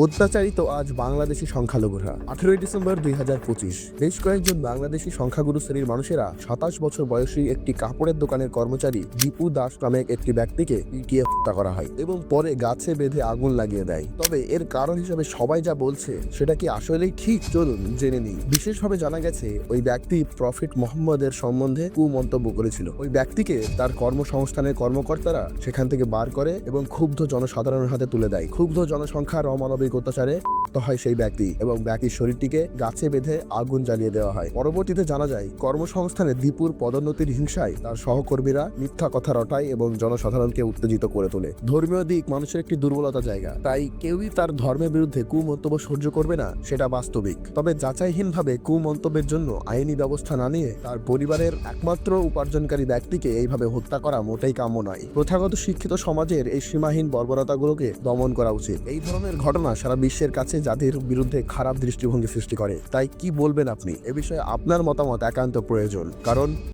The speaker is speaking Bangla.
অত্যাচারিত আজ বাংলাদেশি সংখ্যালঘুরা। 18 ডিসেম্বর 2025 বেশ কয়েকজন বাংলাদেশি সংখ্যাগুরু শ্রেণীর মানুষেরা 27 বছর বয়সী একটি কাপড়ের দোকানের কর্মচারী দীপু দাস নামে একটি ব্যক্তিকে পিটিয়ে হত্যা করা হয় এবং পরে গাছে বেঁধে আগুন লাগিয়ে দেয়। তবে এর কারণ হিসেবে সবাই যা বলছে সেটা কি আসলেই ঠিক, চলুন জেনে নিই। বিশেষভাবে জানা গেছে ওই ব্যক্তি প্রফেট মোহাম্মদের সম্বন্ধে কুমন্তব্য করেছিল। ওই ব্যক্তিকে তার কর্মসংস্থানের কর্মকর্তারা সেখান থেকে বার করে এবং ক্ষুব্ধ জনসাধারণের হাতে তুলে দেয়। ক্ষুব্ধ জনসংখ্যার অমানবিক অত্যাচারে হয় সেই ব্যক্তি এবং ব্যক্তির শরীরটিকে গাছে বেঁধে আগুন জ্বালিয়ে দেওয়া হয়। পরবর্তীতে জানা যায় কর্মসংস্থানে দীপুর পদোন্নতির হিংসায় তার সহকর্মীরা মিথ্যা কথা রটায় এবং জনসাধারণকে উত্তেজিত করে তোলে। ধর্মীয় দিক মানুষের একটি দুর্বলতা জায়গা, তাই কেউই তার ধর্মের বিরুদ্ধে কুমন্তব্য সহ্য করবে না, সেটা বাস্তবিক। তবে যাচাইহীনভাবে কুমন্তব্যের জন্য আইনি ব্যবস্থা না নিয়ে তার পরিবারের একমাত্র উপার্জনকারী ব্যক্তিকে এইভাবে হত্যা করা মোটেই কাম্য নয়। প্রথাগত শিক্ষিত সমাজের এই সীমাহীন বর্বরতাগুলোকে দমন করা উচিত। এই ধরনের ঘটনা সারা বিশ্বের কাছে জাতির বিরুদ্ধে খারাপ দৃষ্টিভঙ্গি সৃষ্টি করে। তাই কি বলবেন আপনি? এ বিষয়ে আপনার মতামত একান্ত প্রয়োজন, কারণ